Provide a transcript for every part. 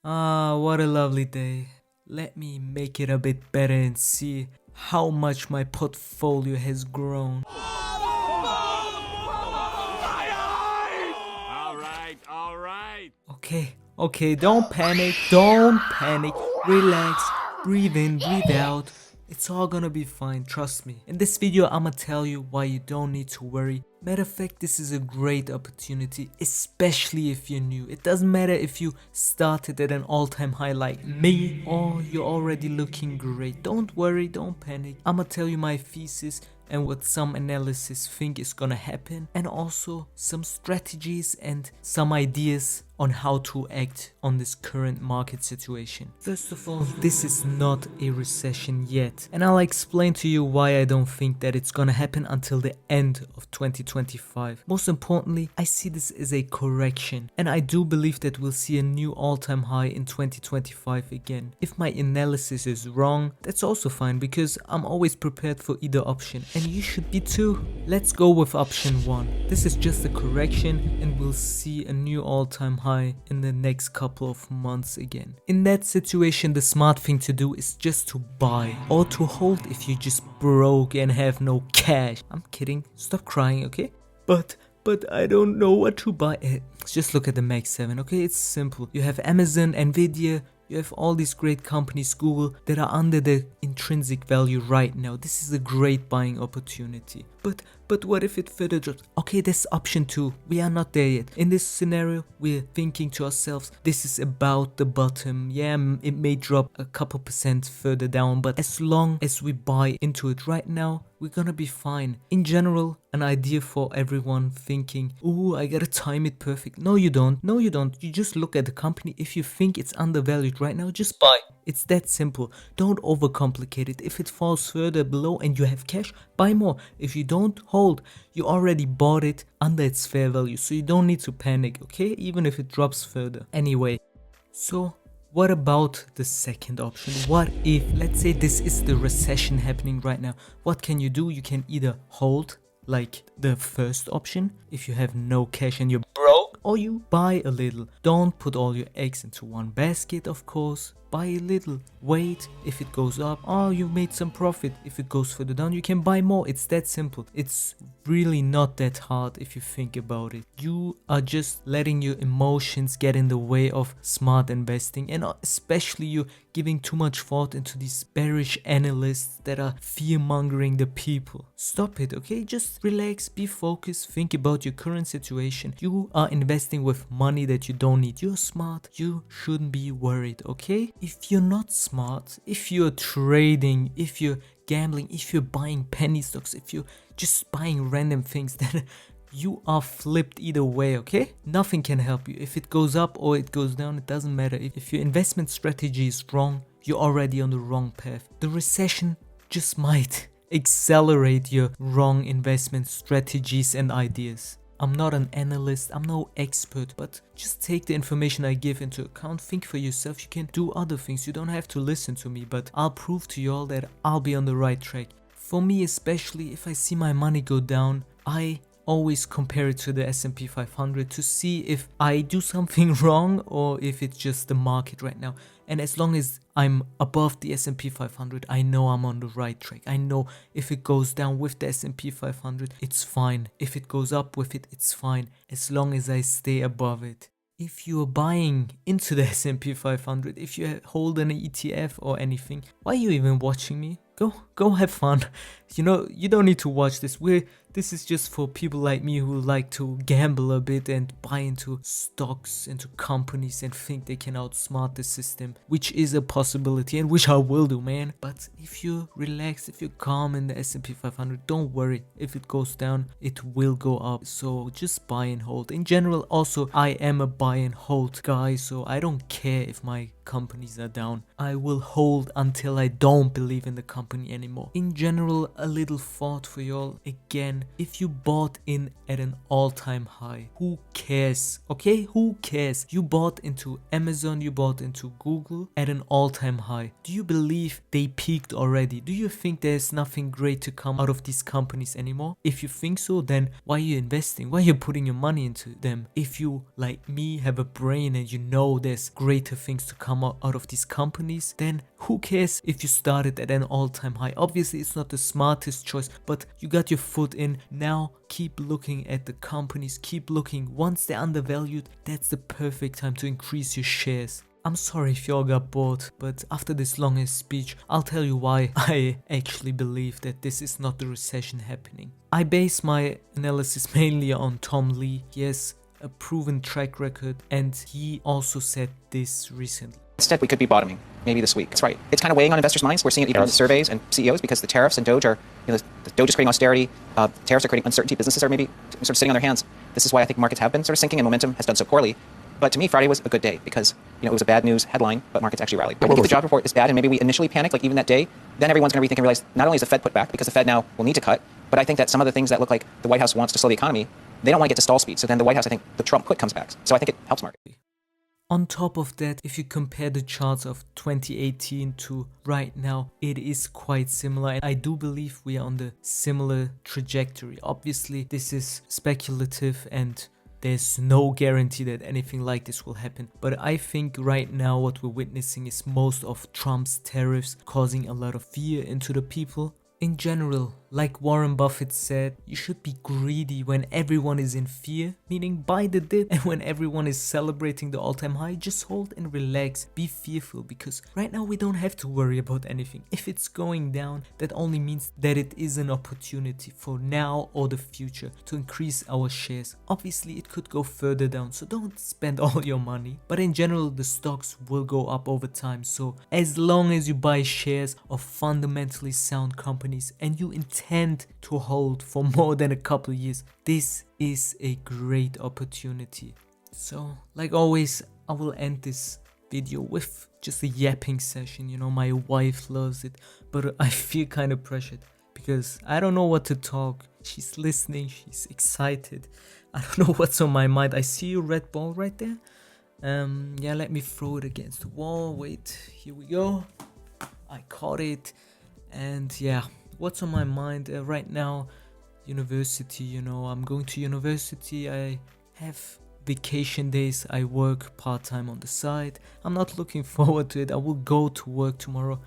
Ah, what a lovely day. Let me make it a bit better and see how much my portfolio has grown. Alright. Okay, don't panic, relax, breathe in, breathe out. It's all gonna be fine, trust me. In this video, I'ma tell you why you don't need to worry. Matter of fact, this is a great opportunity, especially if you're new. It doesn't matter if you started at an all-time high like me or you're already looking great. Don't worry, don't panic. I'ma tell you my thesis and what some analysis think is gonna happen, and also some strategies and some ideas on how to act on this current market situation. First of all, this is not a recession yet, and I'll explain to you why I don't think that it's gonna happen until the end of 2025. Most importantly, I see this as a correction, and I do believe that we'll see a new all-time high in 2025 again. If my analysis is wrong, that's also fine, because I'm always prepared for either option, and you should be too. Let's go with option 1. This is just a correction, and we'll see a new all-time high in the next couple of months again. In that situation, the smart thing to do is just to buy or to hold if you just broke and have no cash. I'm kidding, stop crying, okay? But I don't know what to buy. Just look at the Max 7, okay? It's simple. You have Amazon, Nvidia, you have all these great companies, Google, that are under the intrinsic value right now. This is a great buying opportunity. But what if it further drops? Okay, that's option 2. We are not there yet. In this scenario, we're thinking to ourselves, this is about the bottom. Yeah, it may drop a couple percent further down, but as long as we buy into it right now, we're gonna be fine. In general, an idea for everyone thinking, oh, I gotta time it perfect. No, you don't. No, you don't. You just look at the company. If you think it's undervalued right now, just buy. It's that simple. Don't overcomplicate it. If it falls further below and you have cash, buy more. If you don't, hold. You already bought it under its fair value, so you don't need to panic, okay? Even if it drops further. Anyway, so what about the second option? What if, let's say this is the recession happening right now. What can you do? You can either hold, like the first option, if you have no cash and you're broke, or you buy a little. Don't put all your eggs into one basket, of course. Buy a little, wait. If it goes up, oh, you made some profit. If it goes further down, you can buy more. It's that simple. It's really not that hard if you think about it. You are just letting your emotions get in the way of smart investing, and especially you giving too much thought into these bearish analysts that are fear-mongering the people. Stop it, okay? Just relax, be focused, think about your current situation. You are investing with money that you don't need. You're smart. You shouldn't be worried, okay? If you're not smart, if you're trading, if you're gambling, if you're buying penny stocks, if you're just buying random things, then you are flipped either way, okay? Nothing can help you. If it goes up or it goes down, it doesn't matter. If your investment strategy is wrong, you're already on the wrong path. The recession just might accelerate your wrong investment strategies and ideas. I'm not an analyst, I'm no expert, but just take the information I give into account, think for yourself. You can do other things, you don't have to listen to me, but I'll prove to you all that I'll be on the right track. For me especially, if I see my money go down, I always compare it to the S&P 500 to see if I do something wrong or if it's just the market right now. And as long as I'm above the S&P 500, I know I'm on the right track. I know if it goes down with the S&P 500, it's fine. If it goes up with it, it's fine. As long as I stay above it. If you're buying into the S&P 500, if you hold an ETF or anything, why are you even watching me? Go have fun. You know, you don't need to watch this. This is just for people like me who like to gamble a bit and buy into stocks, into companies, and think they can outsmart the system, which is a possibility and which I will do, man. But if you relax, if you're calm in the S&P 500, don't worry. If it goes down, it will go up. So just buy and hold. In general, also, I am a buy and hold guy, so I don't care if my companies are down. I will hold until I don't believe in the company anymore. In general, a little thought for y'all. Again, if you bought in at an all-time high, who cares? Okay, who cares? You bought into Amazon, you bought into Google at an all-time high. Do you believe they peaked already? Do you think there's nothing great to come out of these companies anymore? If you think so, then why are you investing? Why are you putting your money into them? If you, like me, have a brain and you know there's greater things to come out of these companies, then who cares if you started at an all-time high? Obviously, it's not the smartest choice, but you got your foot in. Now keep looking at the companies, keep looking. Once they're undervalued, that's the perfect time to increase your shares. I'm sorry if you all got bored, but after this longest speech, I'll tell you why I actually believe that this is not the recession happening. I base my analysis mainly on Tom Lee. He has a proven track record, and he also said this recently. Instead, we could be bottoming, maybe this week. That's right. It's kind of weighing on investors' minds. We're seeing it even in the surveys and CEOs because the tariffs and Doge are, the Doge is creating austerity, tariffs are creating uncertainty, businesses are maybe sort of sitting on their hands. This is why I think markets have been sort of sinking and momentum has done so poorly. But to me, Friday was a good day because, it was a bad news headline, but markets actually rallied. I think if the job report is bad and maybe we initially panicked, like even that day, then everyone's going to rethink and realize not only is the Fed put back because the Fed now will need to cut, but I think that some of the things that look like the White House wants to slow the economy, they don't want to get to stall speed. So then the White House, I think the Trump put comes back. So I think it helps market. On top of that, if you compare the charts of 2018 to right now, it is quite similar. And I do believe we are on the similar trajectory. Obviously, this is speculative and there's no guarantee that anything like this will happen. But I think right now what we're witnessing is most of Trump's tariffs causing a lot of fear into the people. In general, like Warren Buffett said, you should be greedy when everyone is in fear, meaning buy the dip, and when everyone is celebrating the all-time high, just hold and relax, be fearful, because right now we don't have to worry about anything. If it's going down, that only means that it is an opportunity for now or the future to increase our shares. Obviously, it could go further down, so don't spend all your money, but in general, the stocks will go up over time. So as long as you buy shares of fundamentally sound companies and you intend to hold for more than a couple of years, this is a great opportunity. So like always, I will end this video with just a yapping session. My wife loves it, but I feel kind of pressured because I don't know what to talk. She's listening, she's excited. I don't know what's on my mind. I see a red ball right there. Yeah, let me throw it against the wall. Wait, here we go. I caught it. And yeah, what's on my mind right now? University, I'm going to university. I have vacation days. I work part-time on the side. I'm not looking forward to it. I will go to work tomorrow.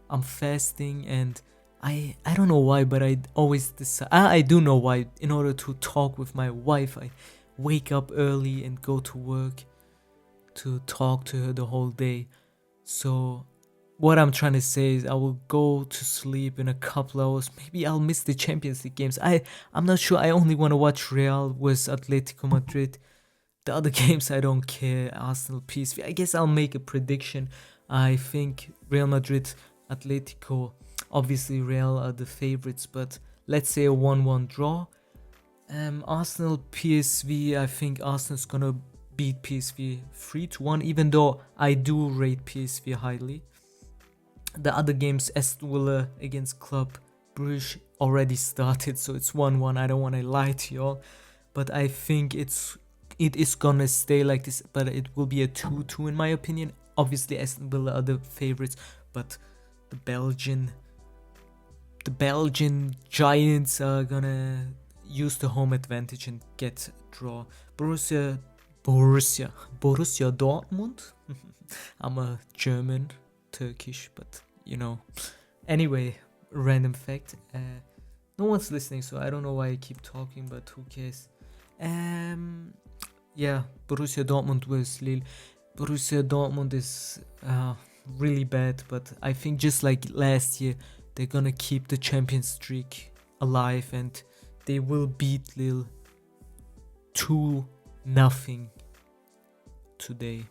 I'm fasting and I don't know why, but I always decide. I do know why. In order to talk with my wife, I wake up early and go to work to talk to her the whole day. So what I'm trying to say is I will go to sleep in a couple hours. Maybe I'll miss the Champions League games. I'm not sure. I only want to watch Real vs Atletico Madrid. The other games I don't care. Arsenal, PSV. I guess I'll make a prediction. I think Real Madrid, Atletico, obviously Real are the favorites, but let's say a 1-1 draw. Arsenal, PSV, I think Arsenal's gonna beat PSV 3-1, even though I do rate PSV highly. The other games, Aston Villa against Club Brugge already started, so it's 1-1. I don't want to lie to y'all, but I think it is gonna stay like this, but it will be a 2-2 in my opinion. Obviously Aston Villa are the favorites, but the Belgian Giants are gonna use the home advantage and get a draw. Borussia Dortmund. I'm a German, Turkish, but anyway, random fact. No one's listening, so I don't know why I keep talking, but who cares? Yeah, Borussia Dortmund vs Lille. Borussia Dortmund is really bad, but I think just like last year, they're gonna keep the champion streak alive and they will beat Lille 2-0 today.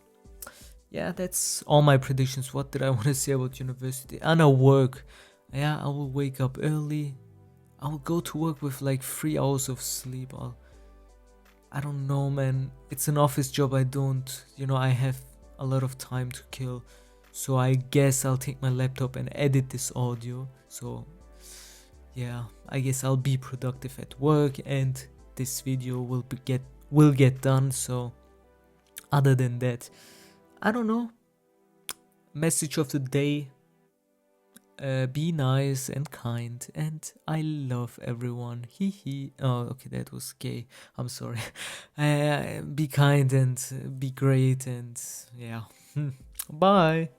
Yeah, that's all my predictions. What did I want to say about university? And work. Yeah, I will wake up early. I will go to work with like 3 hours of sleep. I don't know, man. It's an office job. I have a lot of time to kill. So I guess I'll take my laptop and edit this audio. So yeah, I guess I'll be productive at work and this video will get done. So other than that, I don't know. Message of the day: be nice and kind, and I love everyone. Hee hee. Oh, okay, that was gay. I'm sorry. Be kind and be great, and yeah. Bye.